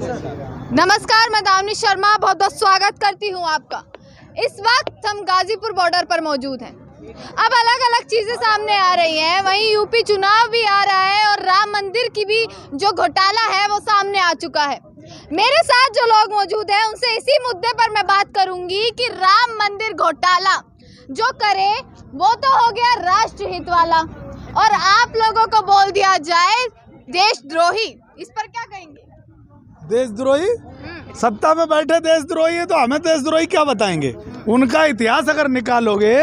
नमस्कार, मैं दामिनी शर्मा बहुत बहुत स्वागत करती हूँ आपका। इस वक्त हम गाजीपुर बॉर्डर पर मौजूद हैं। अब अलग अलग चीज़ें सामने आ रही हैं, वहीं यूपी चुनाव भी आ रहा है और राम मंदिर की भी जो घोटाला है वो सामने आ चुका है। मेरे साथ जो लोग मौजूद हैं उनसे इसी मुद्दे पर मैं बात करूंगी कि राम मंदिर घोटाला जो करे वो तो हो गया राष्ट्रहित वाला, और आप लोगों को बोल दिया जाए देशद्रोही। इस पर क्या कहेंगे? देशद्रोही? सत्ता में बैठे देशद्रोही है तो हमें देशद्रोही क्या बताएंगे? उनका इतिहास अगर निकालोगे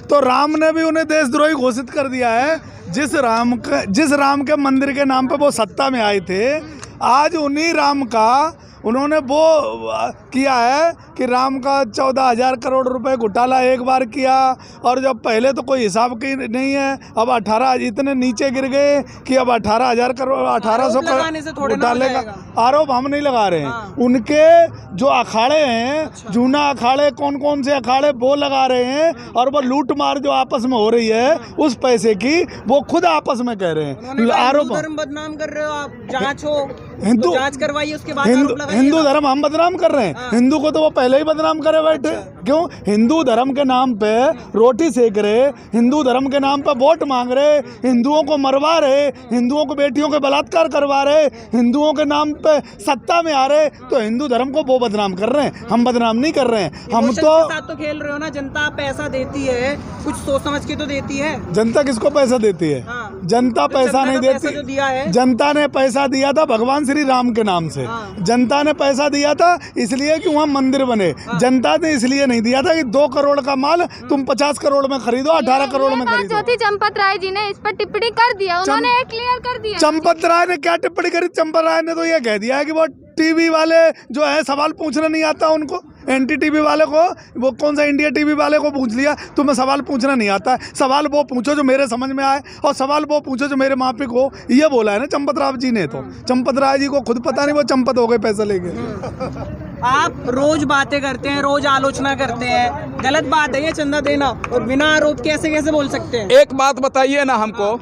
तो राम ने भी उन्हें देशद्रोही घोषित कर दिया है। जिस राम के मंदिर के नाम पे वो सत्ता में आए थे, आज उन्हीं राम का उन्होंने वो किया है कि राम का 14,000 करोड़ रुपए घोटाला एक बार किया, और जब पहले तो कोई हिसाब की नहीं है, अब 18 इतने नीचे गिर गए कि अब 18,000 करोड़ 1800 करोड़ घोटाले का आरोप हम नहीं लगा रहे हैं। हाँ। उनके जो अखाड़े हैं, अच्छा। जूना अखाड़े कौन कौन से अखाड़े वो लगा रहे हैं, और वो लूट मार जो आपस में हो रही है उस पैसे की वो खुद आपस में कह रहे हैं। आरोप धर्म बदनाम कर रहे हो आप, जांच हो, हिंदू जांच करवाइए उसके बाद हिंदू धर्म हम बदनाम कर रहे हैं। हाँ। हिंदू को तो वो पहले ही बदनाम करे बैठे। क्यों? हिंदू धर्म के नाम पे रोटी सेक रहे, हिंदू धर्म के नाम पे वोट मांग रहे, हिंदुओं को मरवा रहे, हिंदुओं को बेटियों के बलात्कार करवा रहे, हिंदुओं के नाम पे सत्ता में आ रहे, तो हिंदू धर्म को वो बदनाम कर रहे हैं, हम बदनाम नहीं कर रहे हैं। हम तो खेल रहे हो ना। जनता पैसा देती है, कुछ सोच समझ के तो देती है। जनता किसको पैसा देती है? हाँ। जनता पैसा नहीं देती। जो दिया है, जनता ने पैसा दिया था भगवान श्री राम के नाम से। हाँ। जनता ने पैसा दिया था इसलिए कि वहाँ मंदिर बने। हाँ। जनता ने इसलिए नहीं दिया था कि 2 करोड़ का माल तुम 50 करोड़ में खरीदो, 18 करोड़ में खरीदो। ज्योति चंपत राय जी ने इस पर टिप्पणी कर दिया, उन्होंने क्लियर कर दिया। चंपत राय ने क्या टिप्पणी करी? चंपत राय ने तो ये कह दिया है कि वो टीवी वाले जो है सवाल पूछना नहीं आता उनको। NDTV वाले को, वो कौन सा इंडिया टीवी वाले को पूछ लिया, तुम्हें सवाल पूछना नहीं आता है, सवाल वो पूछो जो मेरे समझ में आए, और सवाल वो पूछो जो मेरे माफिक हो। ये बोला है ना चंपत राय जी ने। तो चंपत राय जी को खुद पता नहीं वो चंपत हो गए पैसे लेके। आप रोज बातें करते हैं, रोज आलोचना करते हैं, गलत बात है ये चंदा देना, और बिना आरोप कैसे कैसे बोल सकते हैं? एक बात बताइए ना हमको,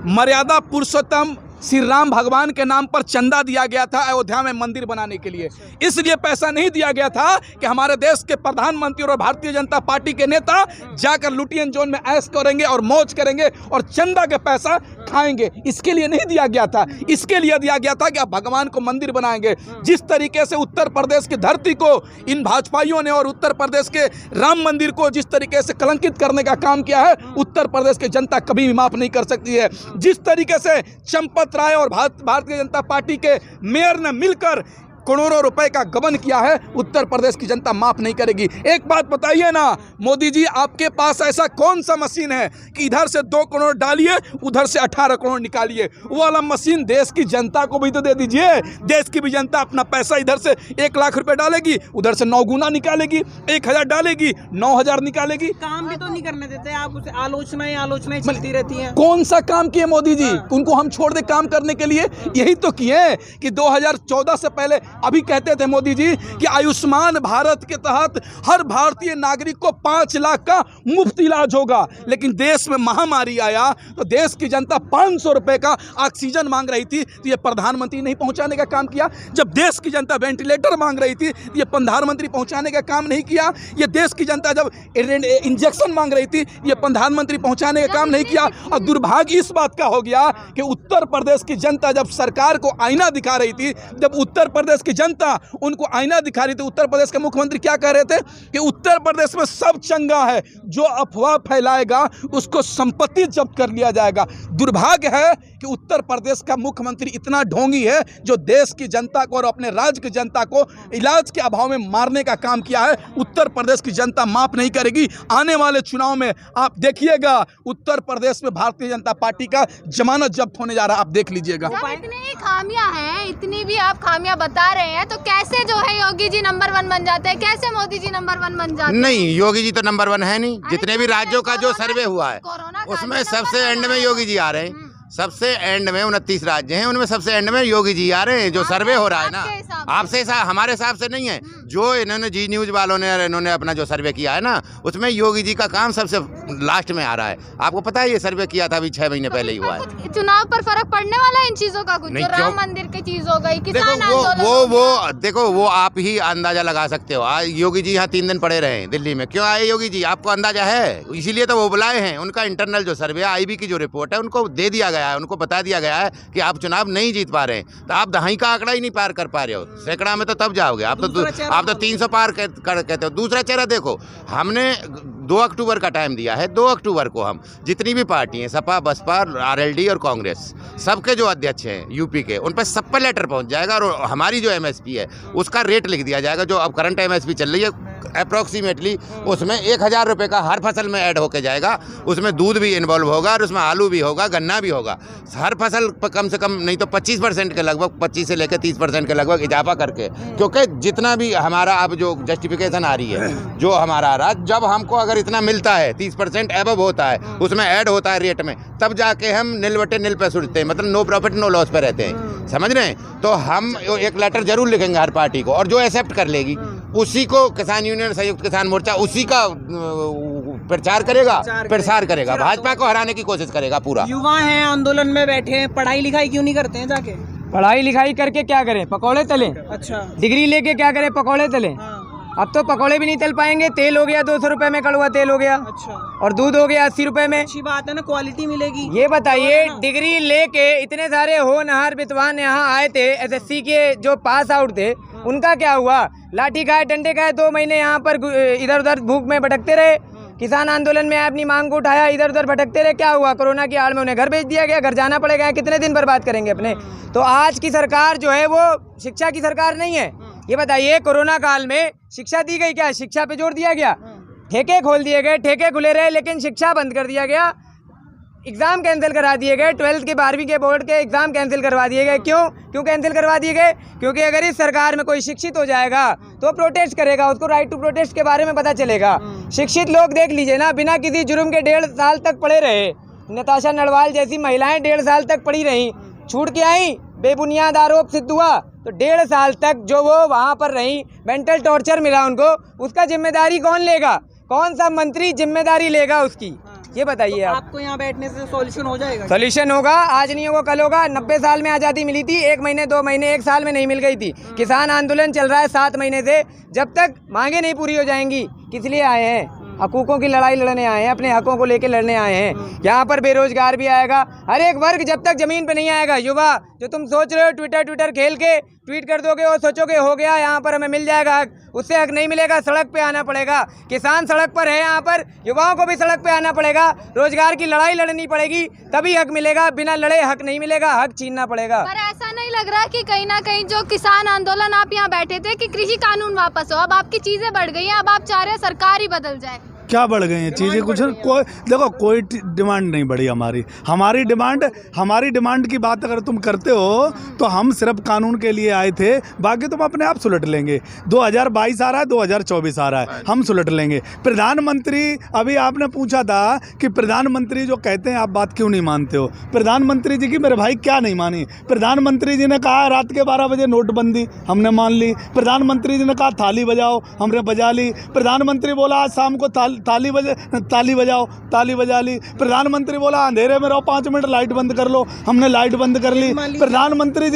मर्यादा पुरुषोत्तम श्री राम भगवान के नाम पर चंदा दिया गया था अयोध्या में मंदिर बनाने के लिए। इसलिए पैसा नहीं दिया गया था कि हमारे देश के प्रधानमंत्री और भारतीय जनता पार्टी के नेता जाकर लुटियन जोन में ऐश करेंगे और मौज करेंगे और चंदा के पैसा खाएंगे। इसके लिए नहीं दिया गया था। इसके लिए दिया गया था कि आप भगवान को मंदिर बनाएंगे। जिस तरीके से उत्तर प्रदेश की धरती को इन भाजपाइयों ने और उत्तर प्रदेश के राम मंदिर को जिस तरीके से कलंकित करने का काम किया है, उत्तर प्रदेश की जनता कभी भी माफ नहीं कर सकती है। जिस तरीके से चंपत राय और भारतीय जनता पार्टी के मेयर ने मिलकर करोड़ों रुपए का गबन किया है, उत्तर प्रदेश की जनता माफ नहीं करेगी। एक बात बताइए ना मोदी जी, आपके पास ऐसा कौन सा मशीन है कि इधर से 2 करोड़ डालिए, उधर से 18 करोड़ निकालिए? वो वाला मशीन देश की जनता को भी तो दे दीजिए। देश की भी जनता अपना पैसा इधर से 1 लाख रुपए डालेगी, उधर से 9 गुना निकालेगी, 1,000 डालेगी, 9,000 निकालेगी। काम भी तो नहीं करने देते आप, उसे आलोचनाएं चलती रहती हैं। कौन सा काम किए मोदी जी? उनको हम छोड़ दे काम करने के लिए? यही तो किए कि 2014 से पहले अभी कहते थे मोदी जी कि आयुष्मान भारत के तहत हर भारतीय नागरिक को 5 लाख का मुफ्त इलाज होगा। लेकिन देश में महामारी आया तो देश की जनता 500 रुपए का ऑक्सीजन मांग रही थी, तो ये प्रधानमंत्री नहीं पहुंचाने का काम किया। जब देश की जनता वेंटिलेटर मांग रही थी तो ये प्रधानमंत्री पहुंचाने का काम नहीं किया। ये देश की जनता जब इंजेक्शन मांग रही थी, ये प्रधानमंत्री पहुंचाने का काम नहीं किया। और दुर्भाग्य इस बात का हो गया कि उत्तर प्रदेश की जनता जब सरकार को आईना दिखा रही थी, जब उत्तर प्रदेश की जनता उनको आईना दिखा रही थी, उत्तर प्रदेश के मुख्यमंत्री क्या कह रहे थे कि उत्तर प्रदेश में सब चंगा है, जो अफवाह फैलाएगा उसको संपत्ति जब्त कर लिया जाएगा। दुर्भाग्य है कि उत्तर प्रदेश का मुख्यमंत्री इतना ढोंगी है जो देश की जनता को और अपने राज्य की जनता को इलाज के अभाव में मारने का काम किया है। उत्तर प्रदेश की जनता माफ नहीं करेगी। आने वाले चुनाव में आप देखिएगा उत्तर प्रदेश में भारतीय जनता पार्टी का जमानत जब्त होने जा रहा है, आप देख लीजिएगा। इतनी खामियां हैं, इतनी भी आप खामियां बता रहे हैं, तो कैसे जो है योगी जी नंबर 1 बन जाते हैं? कैसे मोदी जी नंबर 1 बन जाते हैं? नहीं, योगी जी तो नंबर 1 है नहीं। जितने भी राज्यों का जो सर्वे हुआ है उसमें सबसे एंड में योगी जी आ रहे हैं। सबसे एंड में 29 राज्य हैं, उनमें सबसे एंड में योगी जी आ रहे हैं। जो सर्वे हो रहा है ना, आपसे हमारे हिसाब से नहीं है, जो इन्होंने जी न्यूज़ वालों ने इन्होंने अपना जो सर्वे किया है ना, उसमें योगी जी का काम सबसे लास्ट में आ रहा है। आपको पता है ये सर्वे किया था अभी 6 महीने पहले ही हुआ है। चुनाव पर फर्क पड़ने वाला है इन चीजों का कुछ? नहीं, जो क्यों? राम मंदिर की चीज हो गई, किसान देखो आंदोलन हो गया। देखो वो आप ही अंदाजा लगा सकते हो। आज योगी जी यहाँ 3 दिन पड़े रहे हैं दिल्ली में, क्यों आए योगी जी? आपको अंदाजा है? इसीलिए तो वो बुलाए हैं। उनका इंटरनल जो सर्वे है, IB की जो रिपोर्ट है, उनको दे दिया गया है, उनको बता दिया गया है कि आप चुनाव नहीं जीत पा रहे हैं। तो आप दहाई का आंकड़ा ही नहीं पार कर पा रहे हो, सैकड़ा में तो तब जाओगे आप तो 300 पार कहते हो। दूसरा चेहरा देखो, हमने 2 अक्टूबर का टाइम दिया है। 2 अक्टूबर को हम जितनी भी पार्टी हैं, सपा, बसपा, RLD और कांग्रेस, सबके जो अध्यक्ष हैं यूपी के, उन पर सब पर लेटर पहुंच जाएगा और हमारी जो MSP है उसका रेट लिख दिया जाएगा। जो अब करंट MSP चल रही है अप्रॉक्सीमेटली, उसमें 1000 रुपये का हर फसल में ऐड होके जाएगा। उसमें दूध भी इन्वॉल्व होगा और उसमें आलू भी होगा, गन्ना भी होगा। हर फसल पर कम से कम नहीं तो 25% के लगभग, 25 से लेकर 30% के लगभग इजाफा करके, क्योंकि जितना भी हमारा अब जो जस्टिफिकेशन आ रही है, जो हमारा आ रहा, जब हमको अगर इतना मिलता है 30% एबव होता है, उसमें ऐड होता है रेट में, तब जाके हम नील बटे नील पे सुटते हैं, मतलब नो प्रॉफिट नो लॉस पे रहते हैं। समझ रहे हैं? तो हम एक लेटर जरूर लिखेंगे हर पार्टी को, और जो एक्सेप्ट कर लेगी उसी को किसान यूनियन, संयुक्त किसान मोर्चा उसी का प्रचार करेगा, भाजपा को हराने की कोशिश करेगा पूरा। युवा हैं, आंदोलन में बैठे हैं, पढ़ाई लिखाई क्यों नहीं करते हैं जाके? पढ़ाई लिखाई करके क्या करें? पकौड़े तले? अच्छा। डिग्री लेके क्या करें? पकौड़े तले? हाँ। अब तो पकौड़े भी नहीं तल पाएंगे। तेल हो गया 200 रुपए में, कड़वा तेल हो गया, अच्छा। और दूध हो गया 80 रुपए में। अच्छी बात है ना, क्वालिटी मिलेगी। ये बताइए, डिग्री लेके इतने सारे होनहार विद्वान यहाँ आए थे, SSC के जो पास आउट थे, उनका क्या हुआ? लाठी खाए डंडे खाए, 2 महीने यहाँ पर इधर उधर भूख में भटकते रहे। किसान आंदोलन में अपनी मांग को उठाया, इधर उधर भटकते रहे। क्या हुआ? कोरोना की आड़ में उन्हें घर भेज दिया गया। घर जाना पड़ेगा, कितने दिन बर्बाद करेंगे अपने? तो आज की सरकार जो है वो शिक्षा की सरकार नहीं है। ये बताइए, कोरोना काल में शिक्षा दी गई क्या? शिक्षा पे जोर दिया गया? ठेके खोल दिए गए, ठेके खुले रहे, लेकिन शिक्षा बंद कर दिया गया। एग्ज़ाम कैंसिल करा दिए गए, 12th के 12वीं के बोर्ड के एग्ज़ाम कैंसिल करवा दिए गए। क्यों कैंसिल करवा दिए गए? क्योंकि अगर इस सरकार में कोई शिक्षित हो जाएगा तो प्रोटेस्ट करेगा, उसको राइट टू प्रोटेस्ट के बारे में पता चलेगा। शिक्षित लोग देख लीजिए ना, बिना किसी जुर्म के 1.5 साल तक पड़े रहे। नताशा नरवाल जैसी महिलाएं 1.5 साल तक पड़ी रहीं, छूट के आई, बेबुनियाद आरोप सिद्ध हुआ, तो 1.5 साल तक जो वो वहाँ पर रहीं, मेंटल टॉर्चर मिला उनको, उसका जिम्मेदारी कौन लेगा? कौन सा मंत्री जिम्मेदारी लेगा उसकी? ये बताइए आप। आपको यहाँ बैठने से सॉल्यूशन हो जाएगा? सॉल्यूशन होगा, आज नहीं होगा कल होगा। 90 साल में आज़ादी मिली थी, 1 महीने 2 महीने 1 साल में नहीं मिल गई थी। किसान आंदोलन चल रहा है 7 महीने से, जब तक मांगे नहीं पूरी हो जाएंगी। किस लिए आए हैं? हकूकों की लड़ाई लड़ने आए हैं, अपने हकों को लेके लड़ने आए हैं। यहाँ पर बेरोजगार भी आएगा, हर एक वर्ग जब तक जमीन पे नहीं आएगा। युवा जो तुम सोच रहे हो ट्विटर खेल के ट्वीट कर दोगे और सोचोगे हो गया, यहाँ पर हमें मिल जाएगा हक, उससे हक नहीं मिलेगा, सड़क पे आना पड़ेगा। किसान सड़क पर है, यहाँ पर युवाओं को भी सड़क पे आना पड़ेगा, रोजगार की लड़ाई लड़नी पड़ेगी, तभी हक मिलेगा। बिना लड़े हक नहीं मिलेगा, हक छीनना पड़ेगा। पर ऐसा नहीं लग रहा कि कहीं ना कहीं जो किसान आंदोलन आप यहाँ बैठे थे कि कृषि कानून वापस हो, अब आपकी चीजें बढ़ गई हैं, अब आप चाह रहे हैं सरकार ही बदल जाए? क्या बढ़ गई हैं चीज़ें? कुछ कोई देखो, कोई डिमांड नहीं बढ़ी हमारी डिमांड की बात अगर तुम करते हो तो हम सिर्फ कानून के लिए आए थे, बाकी तुम अपने आप सुलट लेंगे। 2022 आ रहा है, 2024 आ रहा है, हम सुलट लेंगे। प्रधानमंत्री, अभी आपने पूछा था कि प्रधानमंत्री जो कहते हैं आप बात क्यों नहीं मानते हो? प्रधानमंत्री जी की मेरे भाई क्या नहीं मानी? प्रधानमंत्री जी ने कहा रात के 12 बजे नोटबंदी, हमने मान ली। प्रधानमंत्री जी ने कहा थाली बजाओ, हमने बजा ली। प्रधानमंत्री बोला आज शाम को ताली बजाओ, ताली बजा ली। प्रधानमंत्री बोला अंधेरे में रहो 5 मिनट, लाइट बंद कर लो, हमने लाइट बंद कर ली। प्रधानमंत्री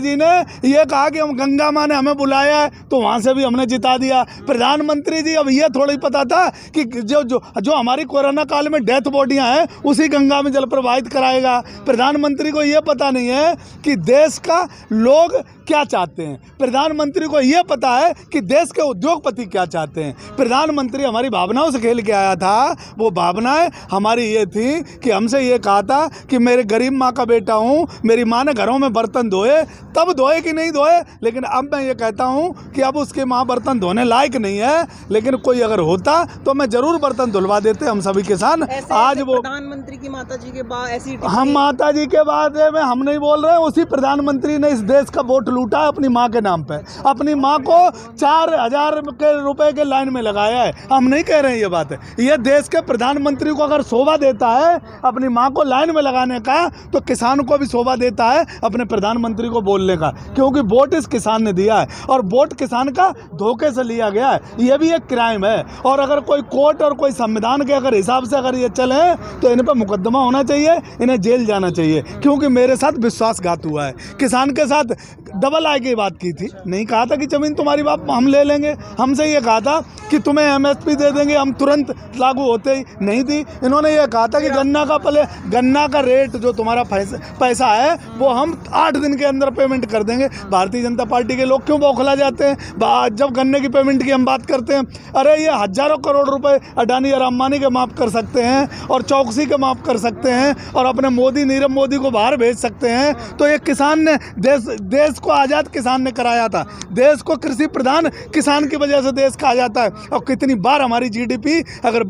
जी ने ये कहा कि हम गंगा माँ ने हमें बुलाया है तो वहाँ से भी हमने जिता दिया। प्रधानमंत्री जी, अब ये थोड़ा ही पता था कि जो हमारी कोरोना काल में डेथ बॉडियाँ हैं उसी गंगा में जल प्रवाहित कराएगा। प्रधानमंत्री को ये पता नहीं है कि देश का लोग क्या चाहते हैं। प्रधानमंत्री को ये पता है कि देश के उद्योगपति क्या चाहते हैं। प्रधानमंत्री हमारी भावनाओं से खेल के आया था। वो भावनाएं हमारी ये थी कि हमसे ये कहा था कि मेरे गरीब माँ का बेटा हूँ, मेरी माँ ने घरों में बर्तन धोए, तब धोए कि नहीं धोए। लेकिन अब मैं ये कहता हूँ कि अब उसकी माँ बर्तन धोने लायक नहीं है, लेकिन कोई अगर होता तो मैं जरूर बर्तन धुलवा देते हम सभी किसान। आज वो प्रधानमंत्री की माता जी के बाद ऐसी, हम माता जी के बारे में हम नहीं बोल रहे हैं, उसी प्रधानमंत्री ने इस देश का वोट लूटा है अपनी माँ के नाम पे। अपनी माँ को 4000 रुपए के लाइन में लगाया है। हम हम नहीं कह रहे हैं ये बात है। ये देश के प्रधानमंत्री को अगर शोभा देता है अपनी माँ को लाइन में लगाने का, तो किसान को भी शोभा देता है अपने प्रधानमंत्री को बोलने का, क्योंकि वोट इस किसान ने दिया है और वोट किसान का धोखे से लिया गया है। ये भी एक क्राइम है। और अगर कोई कोर्ट और कोई संविधान के अगर हिसाब से अगर ये चले तो इन पर मुकदमा होना चाहिए, इन्हें जेल जाना चाहिए, क्योंकि मेरे साथ विश्वासघात हुआ है। किसान के साथ डबल आय की बात की थी, नहीं कहा था कि जमीन तुम्हारी बाप हम ले लेंगे, हमसे ये कहा था कि तुम्हें MSP दे देंगे, हम तुरंत लागू होते ही नहीं दी। इन्होंने ये कहा था कि गन्ना का रेट जो तुम्हारा पैसा है वो हम 8 दिन के अंदर पेमेंट कर देंगे। भारतीय जनता पार्टी के लोग क्यों बौखला जाते हैं जब गन्ने की पेमेंट की हम बात करते हैं? अरे ये हजारों करोड़ रुपए अडानी और अंबानी के माफ़ कर सकते हैं और चौकसी के माफ़ कर सकते हैं और अपने नीरव मोदी को बाहर भेज सकते हैं। तो ये किसान ने देश को आज़ाद किसान ने कराया था। देश को कृषि प्रधान किसान की वजह से देश कहा जाता है। और कितनी बार हमारी GDP अगर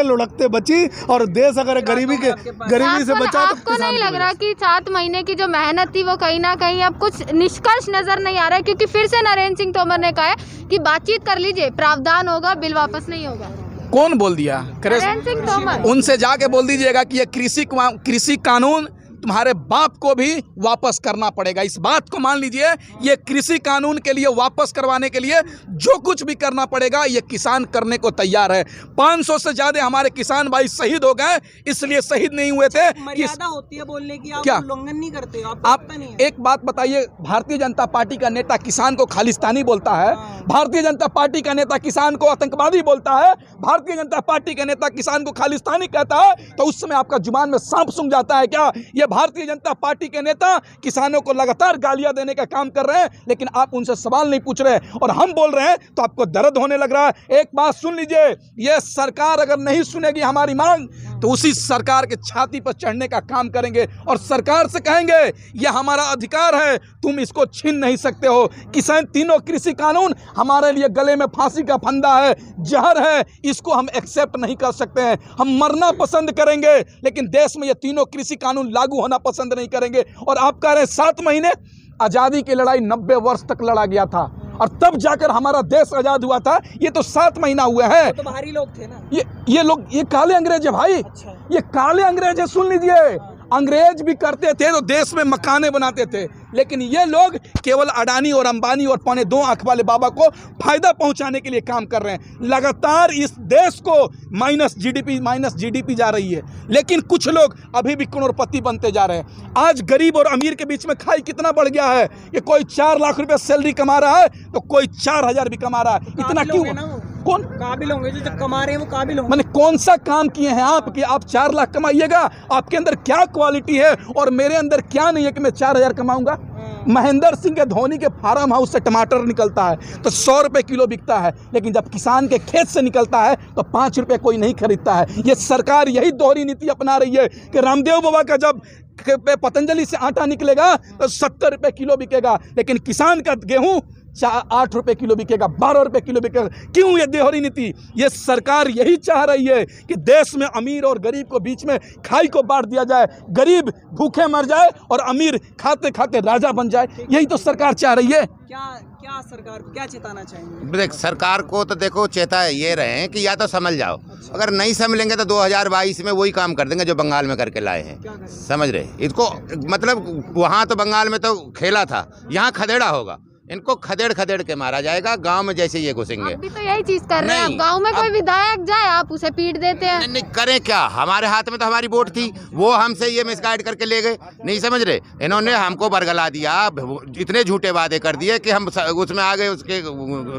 लुढ़कते बची और देश अगर गरीबी से बचा, तो आपको नहीं लग रहा कि 7 महीने की जो मेहनत थी वो कहीं ना कहीं अब कुछ निष्कर्ष नजर नहीं आ रहा है? क्योंकि फिर से नरेंद्र सिंह तोमर ने कहा है कि बातचीत कर लीजिए, प्रावधान होगा, बिल वापस नहीं होगा। कौन बोल दिया? नरेंद्र सिंह तोमर। उनसे जाके बोल दीजिएगा कि ये कृषि कानून तुम्हारे बाप को भी वापस करना पड़ेगा। इस बात को मान लीजिए, ये कृषि कानून के लिए वापस करवाने के लिए जो कुछ भी करना पड़ेगा ये किसान करने को तैयार है। 500 से ज्यादा हमारे किसान भाई शहीद हो गए, इसलिए शहीद नहीं हुए थे। मर्यादा होती है बोलने की, आप क्या उल्लंघन नहीं करते? आप एक बात बताइए, भारतीय जनता पार्टी का नेता किसान को खालिस्तानी बोलता है, भारतीय जनता पार्टी का नेता किसान को आतंकवादी बोलता है, भारतीय जनता पार्टी का नेता किसान को खालिस्तानी कहता है, तो उस समय आपका जुबान में सांप सूंघ जाता है क्या? ये भारतीय जनता पार्टी के नेता किसानों को लगातार गालियां देने का काम कर रहे हैं, लेकिन आप उनसे सवाल नहीं पूछ रहे और हम बोल रहे हैं तो आपको दर्द होने लग रहा है। एक बात सुन लीजिए, ये सरकार अगर नहीं सुनेगी हमारी मांग तो उसी सरकार के छाती पर चढ़ने का काम करेंगे और सरकार से कहेंगे यह हमारा अधिकार है, तुम इसको छीन नहीं सकते हो। किसान तीनों कृषि कानून हमारे लिए गले में फांसी का फंदा है, जहर है, इसको हम एक्सेप्ट नहीं कर सकते हैं। हम मरना पसंद करेंगे लेकिन देश में ये तीनों कृषि कानून लागू होना पसंद नहीं करेंगे। और आप कह रहे हैं 7 महीने, आज़ादी की लड़ाई 90 वर्ष तक लड़ा गया था और तब जाकर हमारा देश आज़ाद हुआ था। ये तो 7 महीना हुआ है। तो बाहरी लोग थे ना, ये लोग, ये काले अंग्रेज है भाई। अच्छा। ये काले अंग्रेज है, सुन लीजिए। अंग्रेज भी करते थे तो देश में मकाने बनाते थे, लेकिन ये लोग केवल अडानी और अंबानी और 2.25 आंख वाले बाबा को फायदा पहुंचाने के लिए काम कर रहे हैं। लगातार इस देश को माइनस जीडीपी जा रही है, लेकिन कुछ लोग अभी भी करोड़पति बनते जा रहे हैं। आज गरीब और अमीर के बीच में खाई कितना बढ़ गया है कि कोई 4 लाख रुपए सैलरी कमा रहा है तो कोई 4000 भी कमा रहा है। इतना क्यों? कौन काबिल होंगे जो कमा रहे हैं, वो काबिल होंगे। मैंने कौन सा काम किए हैं आप कि आप 4 लाख कमाइएगा? आपके अंदर क्या क्वालिटी है और मेरे अंदर क्या नहीं है कि मैं 4000 कमाऊंगा? महेंद्र सिंह के धोनी के फार्म हाउस से टमाटर निकलता है तो 100 रुपए किलो बिकता है, लेकिन जब किसान के खेत से निकलता है तो 5 रुपए कोई नहीं खरीदता है। ये सरकार यही दोहरी नीति अपना रही है कि रामदेव बाबा का जब पतंजलि से आटा निकलेगा तो 70 रुपए किलो बिकेगा, लेकिन किसान का गेहूं 8 रुपए किलो बिकेगा, 12 रुपए किलो बिकेगा। क्यों ये दोहरी नीति? ये सरकार यही चाह रही है कि देश में अमीर और गरीब को बीच में खाई को बांट दिया जाए, गरीब भूखे मर जाए और अमीर खाते खाते राजा बन जाए। यही तो सरकार चाह रही है। क्या सरकार को क्या चेताना चाहेंगे? देख, सरकार को तो देखो चेता ये रहे हैं कि या तो समझ जाओ, अगर नहीं समझ लेंगे तो 2022 में वही काम कर देंगे जो बंगाल में करके लाए हैं। समझ रहे? इसको मतलब वहाँ तो बंगाल में तो खेला था, यहाँ खदेड़ा होगा। इनको खदेड़ खदेड़ के मारा जाएगा, गांव में जैसे ये घुसेंगे। अभी तो यही चीज कर रहे हैं। गांव में कोई विधायक जाए आप उसे पीट देते हैं। नहीं करें क्या? हमारे हाथ में तो हमारी वोट थी, वो हमसे ये मिसगाइड करके ले गए। नहीं समझ रहे? इन्होंने हमको बरगला दिया, इतने झूठे वादे कर दिए कि हम उसमें आ गए उसके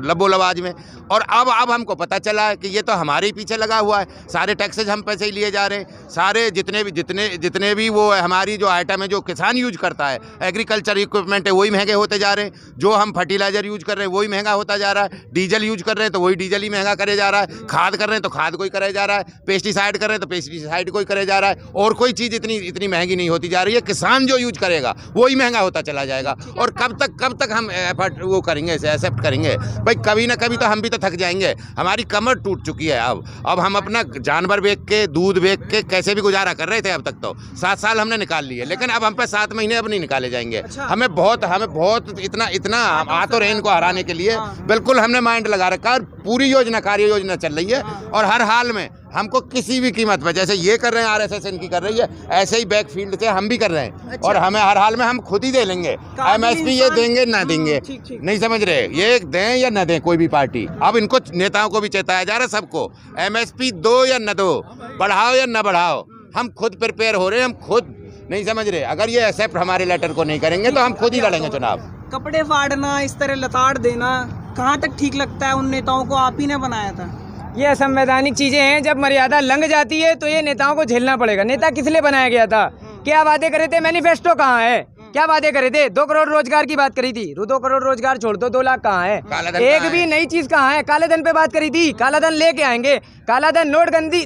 लबो लबाज में। और अब हमको पता चला है कि ये तो हमारे ही पीछे लगा हुआ है। सारे टैक्सेज हम पैसे ही लिए जा रहे हैं, सारे जितने भी वो हमारी जो आइटम है जो किसान यूज करता है, एग्रीकल्चर इक्विपमेंट है, वही महंगे होते जा रहे हैं। जो हम फर्टिलाइजर यूज कर रहे हैं वही महंगा होता जा रहा है, डीजल यूज कर रहे हैं तो वही डीजल ही महंगा करे जा रहा है, खाद कर रहे हैं तो खाद कोई करे जा रहा है, पेस्टिसाइड कर रहे हैं तो पेस्टिसाइड कोई करे जा रहा है, और कोई चीज़ इतनी महंगी नहीं होती जा रही है। किसान जो यूज करेगा वही महंगा होता चला जाएगा। और कब तक हम एफर्ट वो करेंगे, एक्सेप्ट करेंगे? भाई कभी ना कभी तो हम भी तो थक जाएंगे। हमारी कमर टूट चुकी है। अब हम अपना जानवर बेच के, दूध बेच के कैसे भी गुजारा कर रहे थे। अब तक तो 7 साल हमने निकाल लिए, लेकिन अब हम पे 7 महीने अब नहीं निकाले जाएंगे। हमें बहुत इतना आ तो रहे इनको हराने के लिए, बिल्कुल हमने माइंड लगा रखा है और पूरी योजना कार्य योजना चल रही है। और हर हाल में हमको किसी भी कीमत पर, जैसे ये कर रहे हैं आरएसएस इनकी कर रही है, ऐसे ही बैकफील्ड से हम भी कर रहे हैं। और हमें हर हाल में हम खुद ही दे लेंगे, एमएसपी ये देंगे ना देंगे, नहीं समझ रहे, ये दें या न दें कोई भी पार्टी। अब इनको नेताओं को भी चेताया जा रहा है सबको, एमएसपी दो या न दो, बढ़ाओ या न बढ़ाओ, हम खुद प्रिपेयर हो रहे हैं, हम खुद नहीं समझ रहे। अगर ये एक्सेप्ट हमारे लेटर को नहीं करेंगे तो हम खुद ही लड़ेंगे चुनाव। कपड़े फाड़ना, इस तरह लताड़ देना कहाँ तक ठीक लगता है? उन नेताओं को आप ही ने बनाया था। ये असंवैधानिक चीजें हैं, जब मर्यादा लंघ जाती है तो ये नेताओं को झेलना पड़ेगा। नेता किस लिए बनाया गया था? क्या वादे करे थे? मैनिफेस्टो कहाँ है? क्या वादे करे थे? 2 करोड़ रोजगार की बात करी थी, 2 करोड़ रोजगार छोड़ दो, 2 लाख कहाँ है? एक भी नई चीज कहाँ है? काले धन पे बात करी थी, काला धन लेके आएंगे। काला धन,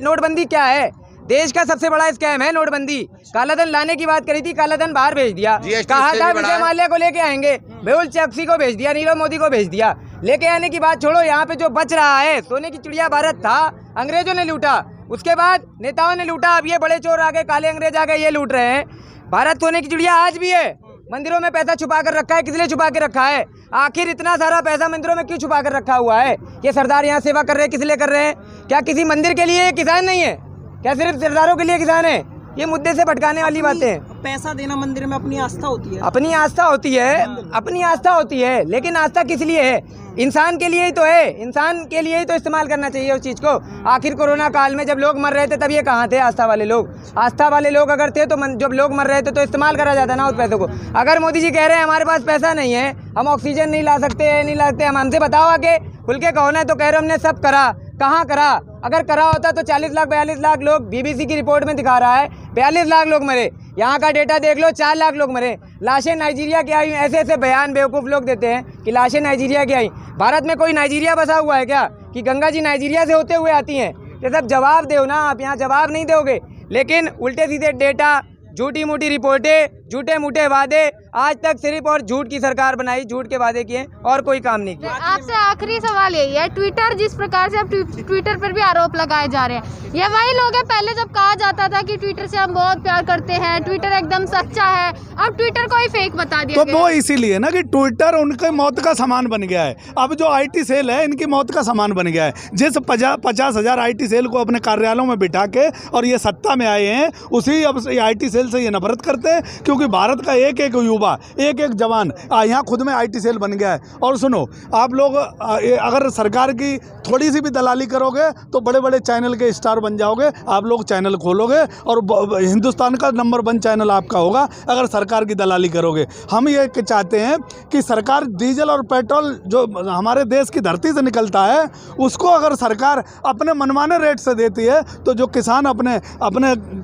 नोटबंदी क्या है? देश का सबसे बड़ा स्कैम है नोटबंदी। काला धन लाने की बात करी थी, काला धन बाहर भेज दिया। कहा था विजय माल्या को लेके आएंगे, मेहुल चोकसी को भेज दिया, नीरव मोदी को भेज दिया। लेके आने की बात छोड़ो, यहाँ पे जो बच रहा है, सोने की चिड़िया भारत था, अंग्रेजों ने लूटा, उसके बाद नेताओं ने लूटा, अब ये बड़े चोर आ गए, काले अंग्रेज आ गए, ये लूट रहे हैं। भारत सोने की चिड़िया आज भी है। मंदिरों में पैसा छुपा कर रखा है, किस लिए छुपा के रखा है? आखिर इतना सारा पैसा मंदिरों में क्यों छुपा कर रखा हुआ है? ये सरदार यहाँ सेवा कर रहे हैं, किस लिए कर रहे हैं? क्या किसी मंदिर के लिए किसान नहीं है? क्या सिर्फ सरदारों के लिए किसान है? ये मुद्दे से भटकाने वाली बातें हैं। पैसा देना मंदिर में अपनी आस्था होती है, अपनी आस्था होती है, अपनी आस्था होती है, लेकिन आस्था किस लिए है? इंसान के लिए ही तो है, इंसान के लिए ही तो इस्तेमाल करना चाहिए उस चीज़ को। आखिर कोरोना काल में जब लोग मर रहे थे तब ये कहाँ थे आस्था वाले लोग? आस्था वाले लोग अगर थे तो जब लोग मर रहे थे तो इस्तेमाल करा जाता ना उस पैसों को। अगर मोदी जी कह रहे हैं हमारे पास पैसा नहीं है, हम ऑक्सीजन नहीं ला सकते, नहीं ला सकते, हम हमसे बताओ आके खुल के कहो ना, तो कह रहे हमने सब करा। कहाँ करा? अगर करा होता तो 40 लाख 42 लाख लोग, बीबीसी की रिपोर्ट में दिखा रहा है 42 लाख लोग मरे। यहाँ का डेटा देख लो, 4 लाख लोग मरे। लाशें नाइजीरिया की आई, ऐसे ऐसे बयान बेवकूफ़ लोग देते हैं कि लाशें नाइजीरिया की आई। भारत में कोई नाइजीरिया बसा हुआ है क्या कि गंगा जी नाइजीरिया से होते हुए आती हैं? ये सब जवाब दो ना, आप यहाँ जवाब नहीं दोगे, लेकिन उल्टे सीधे डेटा, झूठी मूठी रिपोर्टें, झूठे मूठे वादे, आज तक सिर्फ और झूठ की सरकार बनाई, झूठ के वादे किए और कोई काम नहीं किया। आपसे आखिरी सवाल यही है, ट्विटर जिस प्रकार से अब ट्विटर पर भी आरोप लगाए जा रहे हैं, ये वही लोग हैं पहले जब कहा जाता था कि ट्विटर से हम बहुत प्यार करते हैं, ट्विटर एकदम सच्चा है, अब ट्विटर को ही फेक बता दिया तो वो इसीलिए ना कि ट्विटर उनके मौत का सामान बन गया है। अब जो IT सेल है इनकी मौत का सामान बन गया है। जिस 50,000 IT सेल को अपने कार्यालयों में बिठा के और ये सत्ता में आए हैं, उसी अब IT सेल से ये नफरत करते हैं, क्योंकि भारत का एक एक युवा, एक एक जवान यहाँ खुद में IT सेल बन गया है। और सुनो, आप लोग अगर सरकार की थोड़ी सी भी दलाली करोगे तो बड़े बड़े चैनल के स्टार बन जाओगे। आप लोग चैनल खोलोगे और हिंदुस्तान का नंबर 1 चैनल आपका होगा अगर सरकार की दलाली करोगे। हम ये चाहते हैं कि सरकार डीजल और पेट्रोल जो हमारे देश की धरती से निकलता है, उसको अगर सरकार अपने मनमाने रेट से देती है तो जो किसान अपने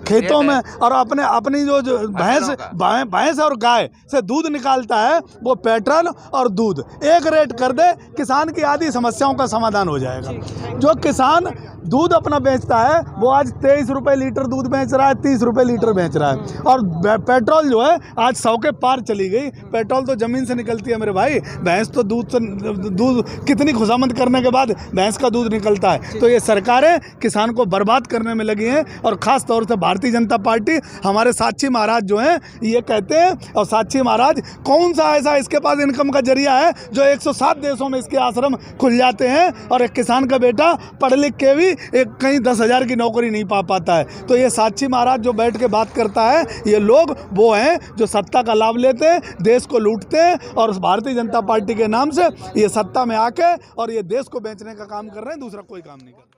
खेतों में और अपनी जो भैंस और गाय से दूध निकालता है, वो पेट्रोल और दूध एक रेट कर दे, किसान की आधी समस्याओं का समाधान हो जाएगा। जो किसान दूध अपना बेचता है वो आज 23 रुपये लीटर दूध बेच रहा है, 30 रुपये लीटर बेच रहा है। और पेट्रोल जो है आज 100 के पार चली गई। पेट्रोल तो ज़मीन से निकलती है मेरे भाई, भैंस तो दूध कितनी खुशामद करने के बाद भैंस का दूध निकलता है। तो ये सरकारें किसान को बर्बाद करने में लगी हैं, और ख़ास तौर से भारतीय जनता पार्टी, हमारे साक्षी महाराज जो हैं ये कहते हैं, और साक्षी महाराज कौन सा ऐसा इसके पास इनकम का जरिया है जो 107 देशों में इसके आश्रम खुल जाते हैं, और एक किसान का बेटा पढ़ लिख के भी कहीं 10,000 की नौकरी नहीं पा पाता है। तो ये साक्षी महाराज जो बैठ के बात करता है, ये लोग वो हैं जो सत्ता का लाभ लेते हैं, देश को लूटते हैं, और भारतीय जनता पार्टी के नाम से ये सत्ता में आके और ये देश को बेचने का काम कर रहे हैं, दूसरा कोई काम नहीं कर रहे।